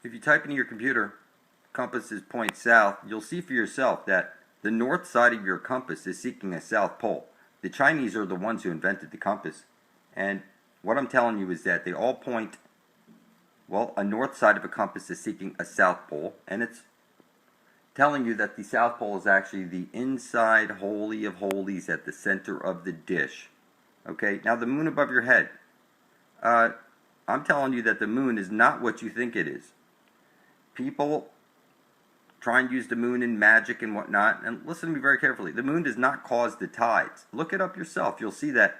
If you type into your computer, compasses point south, you'll see for yourself that the north side of your compass is seeking a south pole. The Chinese are the ones who invented the compass. And what I'm telling you is that they all point, well, a north side of a compass is seeking a south pole, and it's telling you that the south pole is actually the inside holy of holies at the center of the dish. Okay, now the moon above your head. I'm telling you that the moon is not what you think it is. People try and use the moon in magic and whatnot, and listen to me very carefully. The moon does not cause the tides. Look it up yourself. You'll see that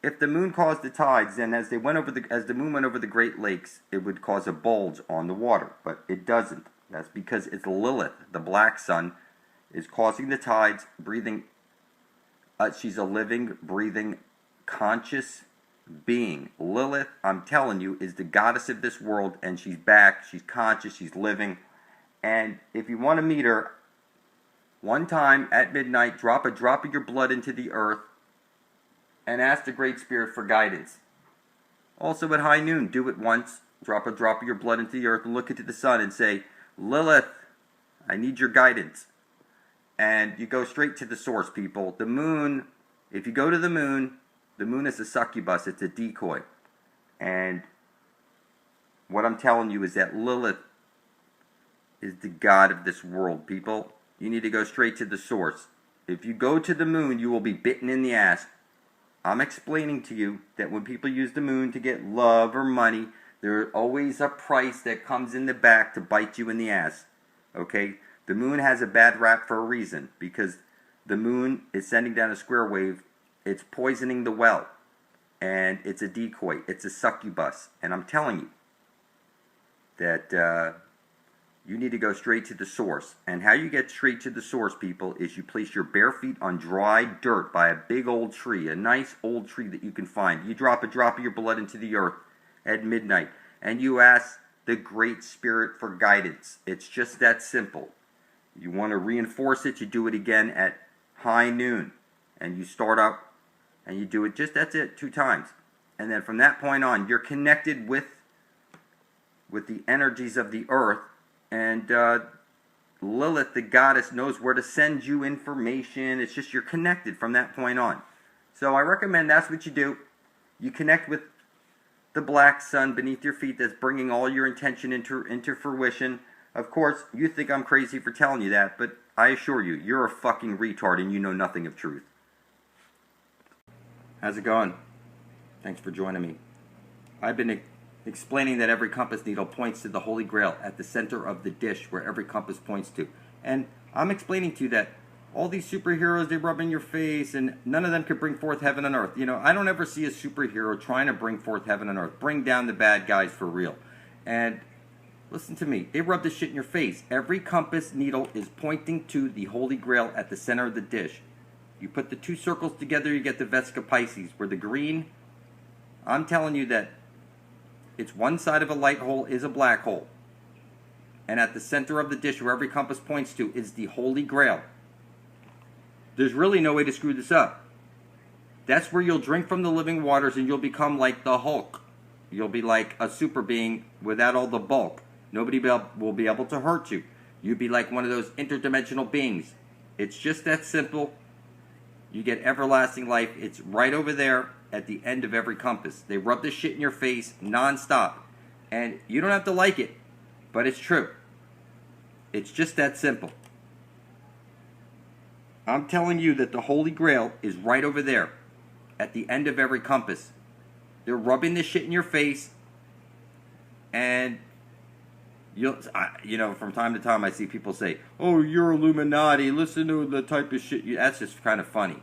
if the moon caused the tides, then as the moon went over the Great Lakes, it would cause a bulge on the water, but it doesn't. That's because it's Lilith, the black sun, is causing the tides, breathing. She's a living, breathing, conscious being. Lilith, I'm telling you, is the goddess of this world, and she's back. She's conscious. She's living. And if you want to meet her, one time at midnight, drop a drop of your blood into the earth and ask the Great Spirit for guidance. Also at high noon, do it once. Drop a drop of your blood into the earth and look into the sun and say, Lilith, I need your guidance. And you go straight to the source, people. The moon, if you go to the moon is a succubus. It's a decoy. And what I'm telling you is that Lilith is the god of this world, people. You need to go straight to the source. If you go to the moon, you will be bitten in the ass. I'm explaining to you that when people use the moon to get love or money, there's always a price that comes in the back to bite you in the ass. Okay? The moon has a bad rap for a reason, because the moon is sending down a square wave. It's poisoning the well. And it's a decoy. It's a succubus. And I'm telling you that you need to go straight to the source. And how you get straight to the source, people, is you place your bare feet on dry dirt by a big old tree, a nice old tree that you can find. You drop a drop of your blood into the earth at midnight, and you ask the Great Spirit for guidance. It's just that simple. You want to reinforce it, you do it again at high noon. And you start up, and you do it that's it, 2 times. And then from that point on, you're connected with the energies of the earth. And Lilith, the goddess, knows where to send you information. It's just you're connected from that point on. So I recommend that's what you do. You connect with the black sun beneath your feet that's bringing all your intention into fruition. Of course, you think I'm crazy for telling you that, but I assure you, you're a fucking retard and you know nothing of truth. How's it going? Thanks for joining me. I've been explaining that every compass needle points to the Holy Grail at the center of the dish where every compass points to. And I'm explaining to you that all these superheroes, they rub in your face, and none of them could bring forth heaven and earth. You know, I don't ever see a superhero trying to bring forth heaven and earth. Bring down the bad guys for real. And listen to me. They rub this shit in your face. Every compass needle is pointing to the Holy Grail at the center of the dish. You put the 2 circles together, you get the Vesica Pisces, where the green, I'm telling you that it's one side of a light hole is a black hole. And at the center of the dish where every compass points to is the Holy Grail. There's really no way to screw this up. That's where you'll drink from the living waters and you'll become like the Hulk. You'll be like a super being without all the bulk. Nobody will be able to hurt you. You'll be like one of those interdimensional beings. It's just that simple. You get everlasting life. It's right over there at the end of every compass. They rub this shit in your face nonstop. And you don't have to like it, but it's true. It's just that simple. I'm telling you that the Holy Grail is right over there at the end of every compass. They're rubbing this shit in your face, and from time to time I see people say, "Oh, you're Illuminati. Listen to the type of shit." That's just kind of funny.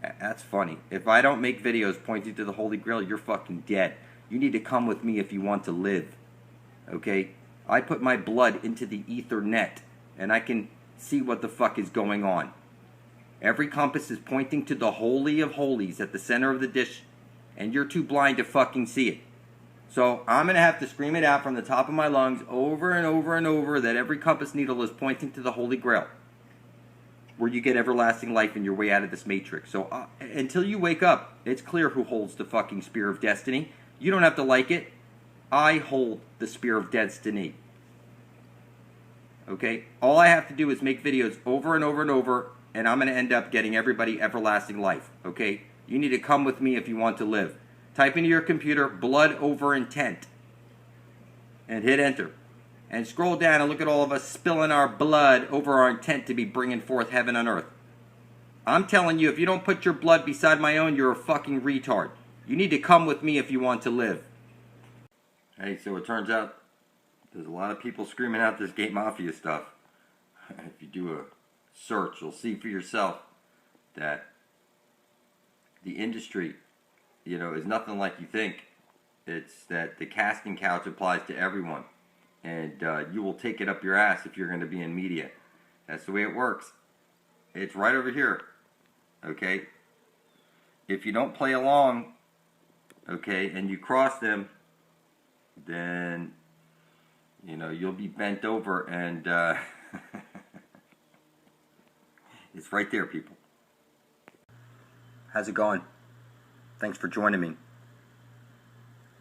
That's funny. If I don't make videos pointing to the Holy Grail, you're fucking dead. You need to come with me if you want to live. Okay? I put my blood into the ether net, and I can see what the fuck is going on. Every compass is pointing to the Holy of Holies at the center of the dish, and you're too blind to fucking see it. So I'm going to have to scream it out from the top of my lungs over and over and over that every compass needle is pointing to the Holy Grail, where you get everlasting life in your way out of this matrix. So until you wake up, it's clear who holds the fucking Spear of Destiny. You don't have to like it. I hold the Spear of Destiny. Okay? All I have to do is make videos over and over and over, and I'm going to end up getting everybody everlasting life. Okay? You need to come with me if you want to live. Type into your computer, blood over intent, and hit enter. And scroll down and look at all of us spilling our blood over our intent to be bringing forth heaven on earth. I'm telling you, if you don't put your blood beside my own, you're a fucking retard. You need to come with me if you want to live. Hey, so it turns out there's a lot of people screaming out this Gate Mafia stuff. If you do a search, you'll see for yourself that the industry, is nothing like you think. It's that the casting couch applies to everyone. And you will take it up your ass if you're going to be in media. That's the way it works. It's right over here. Okay? If you don't play along, okay, and you cross them, then, you'll be bent over and it's right there, people. How's it going? Thanks for joining me.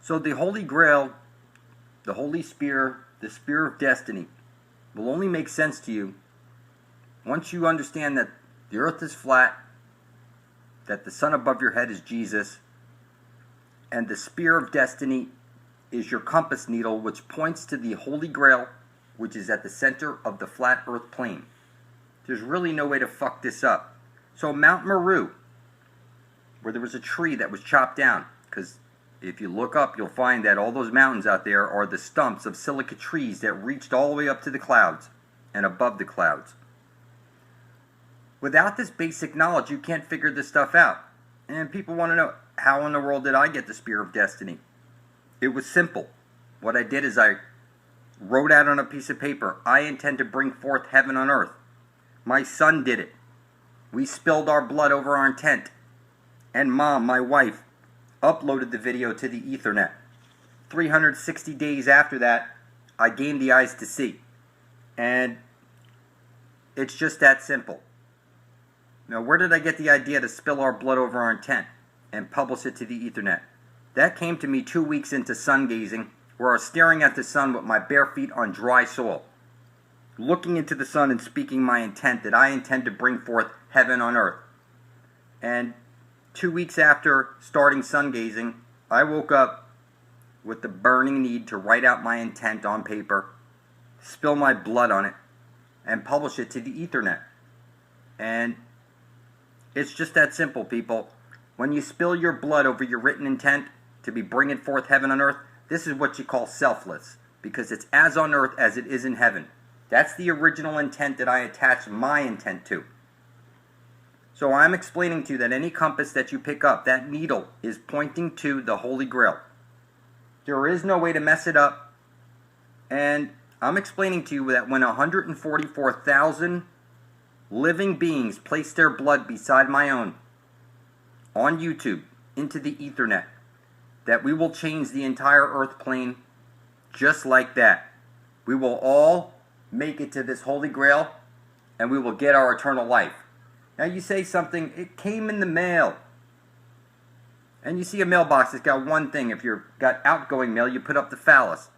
So the Holy Grail, the Holy Spear, the Spear of Destiny will only make sense to you once you understand that the earth is flat, that the sun above your head is Jesus, and the Spear of Destiny is your compass needle, which points to the Holy Grail, which is at the center of the flat earth plane. There's really no way to fuck this up. So Mount Meru, where there was a tree that was chopped down, because if you look up, you'll find that all those mountains out there are the stumps of silica trees that reached all the way up to the clouds and above the clouds. Without this basic knowledge, you can't figure this stuff out. And people want to know, how in the world did I get the Spear of Destiny? It was simple. What I did is I wrote out on a piece of paper, I intend to bring forth heaven on earth. My son did it. We spilled our blood over our intent. And Mom, my wife, uploaded the video to the Ethernet. 360 days after that, I gained the eyes to see. And it's just that simple. Now, where did I get the idea to spill our blood over our intent and publish it to the Ethernet? That came to me 2 weeks into sun gazing, where I was staring at the sun with my bare feet on dry soil, looking into the sun and speaking my intent that I intend to bring forth heaven on earth. And 2 weeks after starting sun gazing, I woke up with the burning need to write out my intent on paper, spill my blood on it, and publish it to the Ethernet. And it's just that simple, people. When you spill your blood over your written intent to be bringing forth heaven on earth, this is what you call selfless, because it's as on earth as it is in heaven. That's the original intent that I attached my intent to. So I'm explaining to you that any compass that you pick up, that needle is pointing to the Holy Grail. There is no way to mess it up. And I'm explaining to you that when 144,000 living beings place their blood beside my own on YouTube into the Ethernet, that we will change the entire earth plane just like that. We will all make it to this Holy Grail, and we will get our eternal life. Now you say something, it came in the mail. And you see a mailbox that's got one thing. If you've got outgoing mail, you put up the phallus.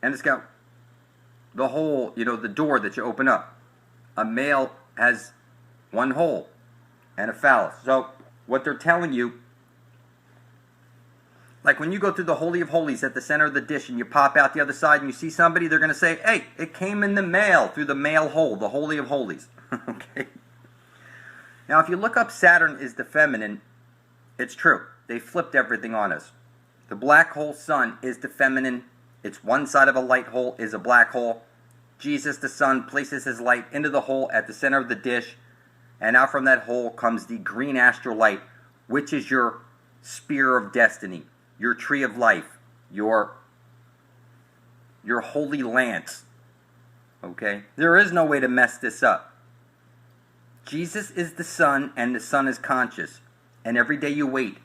And it's got the hole, the door that you open up. A mail has one hole and a phallus. So what they're telling you, like when you go through the Holy of Holies at the center of the dish and you pop out the other side and you see somebody, they're going to say, hey, it came in the mail through the mail hole, the Holy of Holies. Okay. Now, if you look up Saturn is the feminine, it's true. They flipped everything on us. The black hole sun is the feminine. It's one side of a light hole is a black hole. Jesus, the sun, places his light into the hole at the center of the dish. And out from that hole comes the green astral light, which is your spear of destiny, your tree of life, your holy lance. Okay? There is no way to mess this up. Jesus is the sun, and the sun is conscious. And every day you wait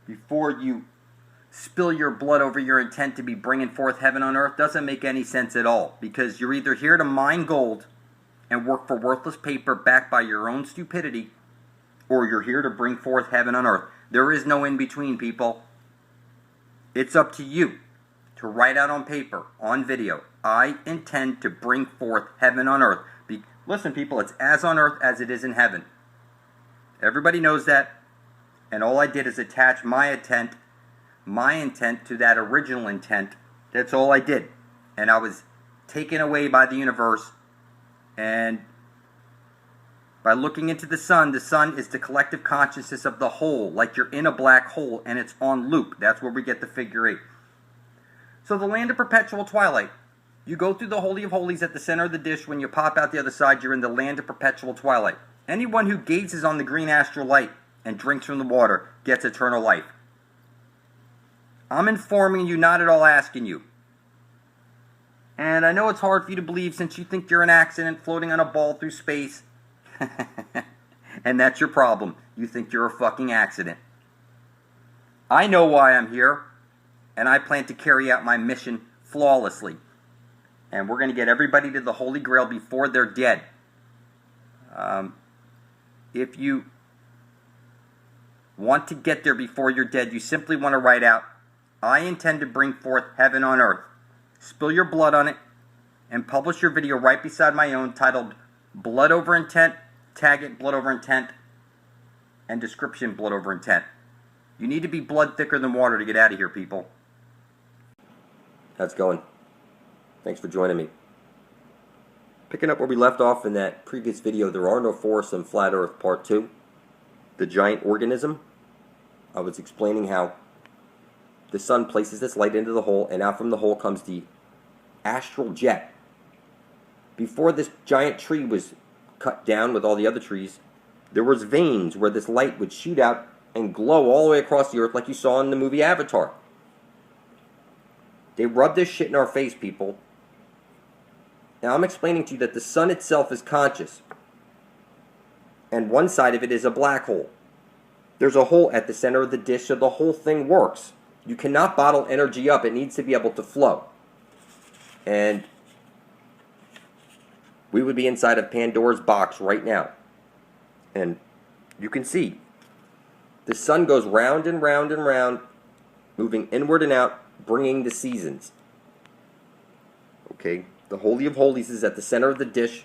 before you spill your blood over your intent to be bringing forth heaven on earth doesn't make any sense at all. Because you're either here to mine gold and work for worthless paper backed by your own stupidity, or you're here to bring forth heaven on earth. There is no in-between, people. It's up to you to write out on paper, on video, I intend to bring forth heaven on earth. Listen, people, it's as on earth as it is in heaven. Everybody knows that. And all I did is attach my intent to that original intent. That's all I did. And I was taken away by the universe. And by looking into the sun is the collective consciousness of the whole, like you're in a black hole and it's on loop. That's where we get the figure 8. So the land of perpetual twilight. You go through the Holy of Holies at the center of the dish. When you pop out the other side, you're in the land of perpetual twilight. Anyone who gazes on the green astral light and drinks from the water gets eternal life. I'm informing you, not at all asking you. And I know it's hard for you to believe since you think you're an accident floating on a ball through space. And that's your problem. You think you're a fucking accident. I know why I'm here, and I plan to carry out my mission flawlessly. And we're going to get everybody to the Holy Grail before they're dead. If you want to get there before you're dead, you simply want to write out, I intend to bring forth heaven on earth. Spill your blood on it, and publish your video right beside my own titled Blood Over Intent, tag it Blood Over Intent, and description Blood Over Intent. You need to be blood thicker than water to get out of here, people. How's it going? Thanks for joining me. Picking up where we left off in that previous video, There Are No Forests in Flat Earth Part 2, the giant organism. I was explaining how the sun places this light into the hole, and out from the hole comes the astral jet. Before this giant tree was cut down with all the other trees, there was veins where this light would shoot out and glow all the way across the earth like you saw in the movie Avatar. They rub this shit in our face, people. Now I'm explaining to you that the sun itself is conscious. And one side of it is a black hole. There's a hole at the center of the dish, so the whole thing works. You cannot bottle energy up. It needs to be able to flow. And we would be inside of Pandora's box right now. And you can see the sun goes round and round and round, moving inward and out, bringing the seasons. Okay, the Holy of Holies is at the center of the dish,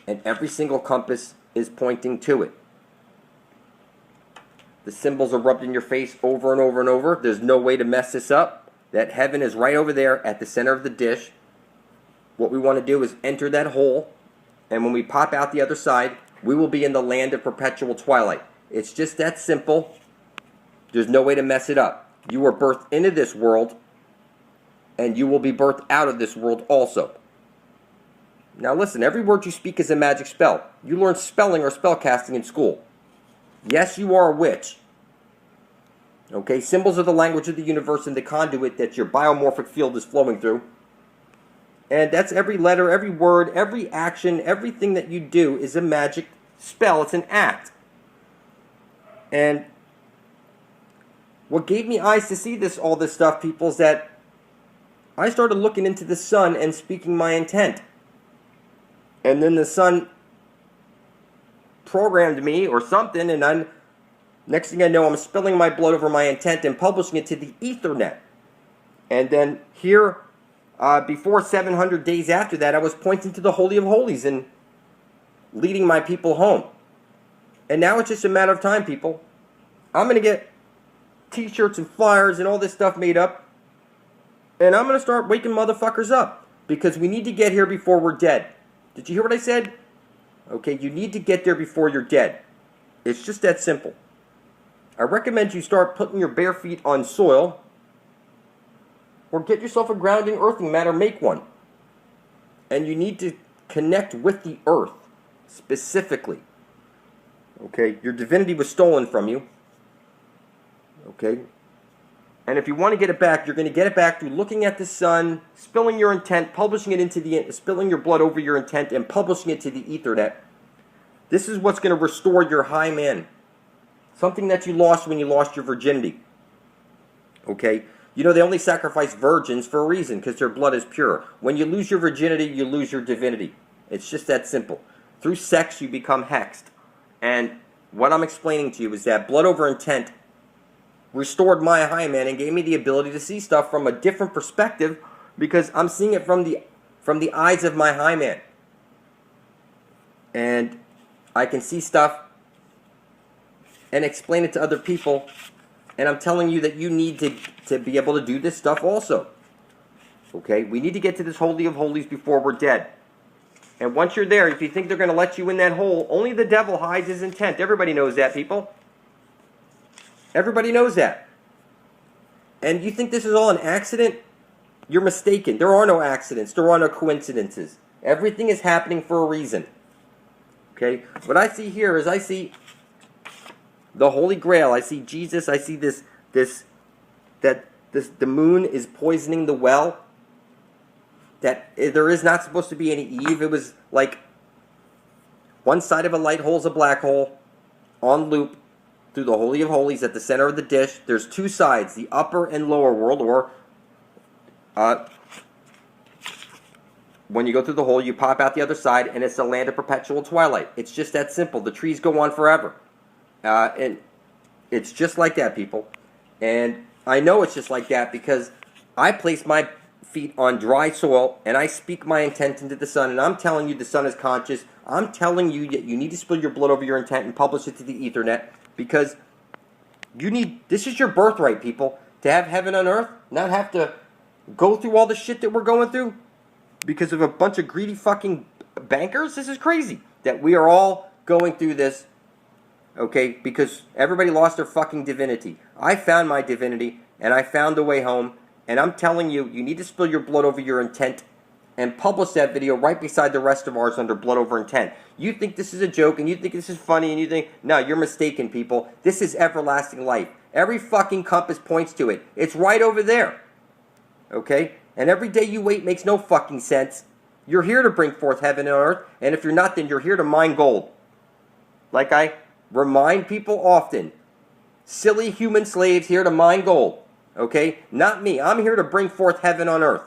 and every single compass is pointing to it. The symbols are rubbed in your face over and over and over. There's no way to mess this up. That heaven is right over there at the center of the dish. What we want to do is enter that hole, and when we pop out the other side, we will be in the land of perpetual twilight. It's just that simple. There's no way to mess it up. You were birthed into this world, and you will be birthed out of this world also. Now listen, every word you speak is a magic spell. You learn spelling or spellcasting in school. Yes, you are a witch. Okay, symbols are the language of the universe and the conduit that your biomorphic field is flowing through. And that's every letter, every word, every action, everything that you do is a magic spell. It's an act. And what gave me eyes to see all this stuff, people, is that I started looking into the sun and speaking my intent. And then the sun programmed me or something, and next thing I know, I'm spilling my blood over my intent and publishing it to the Ethernet. And then here, before 700 days after that, I was pointing to the Holy of Holies and leading my people home. And now it's just a matter of time, people. I'm going to get t-shirts and flyers and all this stuff made up, and I'm going to start waking motherfuckers up, because we need to get here before we're dead. Did you hear what I said? Okay, you need to get there before you're dead. It's just that simple. I recommend you start putting your bare feet on soil, or get yourself a grounding earthing mat or make one. And you need to connect with the earth, specifically. Okay, your divinity was stolen from you. Okay, and if you want to get it back, you're going to get it back through looking at the sun, spilling your intent, publishing it into spilling your blood over your intent, and publishing it to the Ethernet. This is what's going to restore your high man. Something that you lost when you lost your virginity. Okay, you know they only sacrifice virgins for a reason, because their blood is pure. When you lose your virginity, you lose your divinity. It's just that simple. Through sex, you become hexed. And what I'm explaining to you is that blood over intent restored my hymen and gave me the ability to see stuff from a different perspective because I'm seeing it from the eyes of my hymen. And I can see stuff and explain it to other people. And I'm telling you that you need to be able to do this stuff also. Okay? We need to get to this Holy of Holies before we're dead. And once you're there, if you think they're going to let you in that hole, only the devil hides his intent. Everybody knows that, people. Everybody knows that. And you think this is all an accident? You're mistaken. There are no accidents. There are no coincidences. Everything is happening for a reason. Okay? What I see here is I see the Holy Grail. I see Jesus. I see the moon is poisoning the well. That there is not supposed to be any Eve. It was like one side of a light hole is a black hole on loop through the Holy of Holies at the center of the dish. There's two sides, the upper and lower world, or when you go through the hole, you pop out the other side, and it's a land of perpetual twilight. It's just that simple. The trees go on forever. And it's just like that, people. And I know it's just like that because I place my feet on dry soil, and I speak my intent into the sun, and I'm telling you the sun is conscious. I'm telling you that you need to spill your blood over your intent and publish it to the Ethernet. Because this is your birthright, people, to have heaven on earth, not have to go through all the shit that we're going through because of a bunch of greedy fucking bankers. This is crazy that we are all going through this, okay, because everybody lost their fucking divinity. I found my divinity, and I found the way home, and I'm telling you, you need to spill your blood over your intent and publish that video right beside the rest of ours under Blood Over Intent. You think this is a joke, and you think this is funny, and you think, no, you're mistaken, people. This is everlasting life. Every fucking compass points to it. It's right over there. Okay? And every day you wait makes no fucking sense. You're here to bring forth heaven and earth, and if you're not, then you're here to mine gold. Like I remind people often, silly human slaves here to mine gold. Okay? Not me. I'm here to bring forth heaven on earth.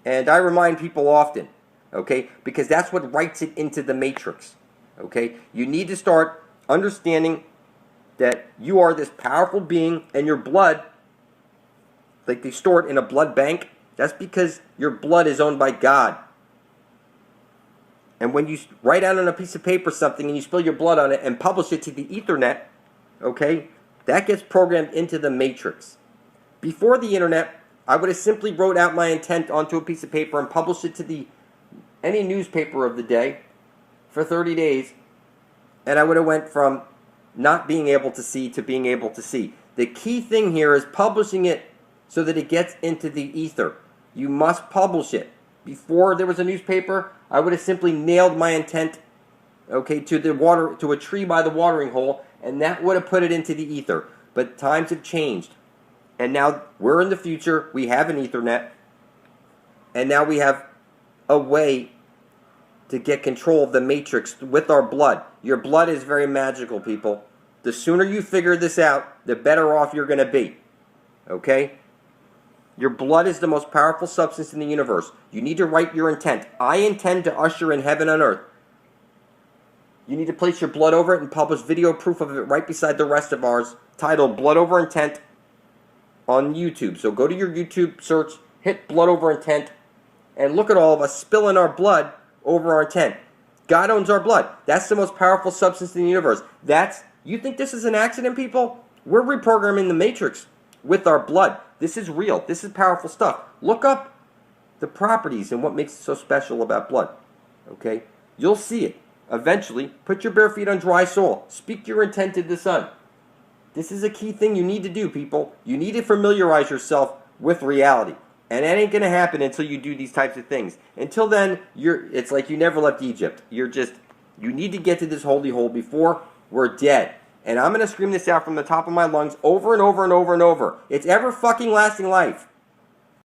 And I remind people often, okay, because that's what writes it into the matrix, okay? You need to start understanding that you are this powerful being, and your blood, like they store it in a blood bank, that's because your blood is owned by God. And when you write out on a piece of paper something and you spill your blood on it and publish it to the Ethernet, okay, that gets programmed into the matrix. Before the internet, I would have simply wrote out my intent onto a piece of paper and published it to any newspaper of the day for 30 days, and I would have went from not being able to see to being able to see. The key thing here is publishing it so that it gets into the ether. You must publish it. Before there was a newspaper, I would have simply nailed my intent, okay, to a tree by the watering hole, and that would have put it into the ether. But times have changed. And now we're in the future, we have an Ethernet, and now we have a way to get control of the matrix with our blood. Your blood is very magical, people. The sooner you figure this out, the better off you're going to be. Okay? Your blood is the most powerful substance in the universe. You need to write your intent. I intend to usher in heaven on earth. You need to place your blood over it and publish video proof of it right beside the rest of ours, titled Blood Over Intent, on YouTube. So go to your YouTube search, hit Blood Over Intent, and look at all of us spilling our blood over our intent. God owns our blood. That's the most powerful substance in the universe. You think this is an accident, people? We're reprogramming the matrix with our blood. This is real. This is powerful stuff. Look up the properties and what makes it so special about blood. Okay? You'll see it. Eventually, put your bare feet on dry soil. Speak your intent to the sun. This is a key thing you need to do, people. You need to familiarize yourself with reality. And that ain't going to happen until you do these types of things. Until then, it's like you never left Egypt. You need to get to this holy hole before we're dead. And I'm going to scream this out from the top of my lungs over and over and over and over. It's ever fucking lasting life.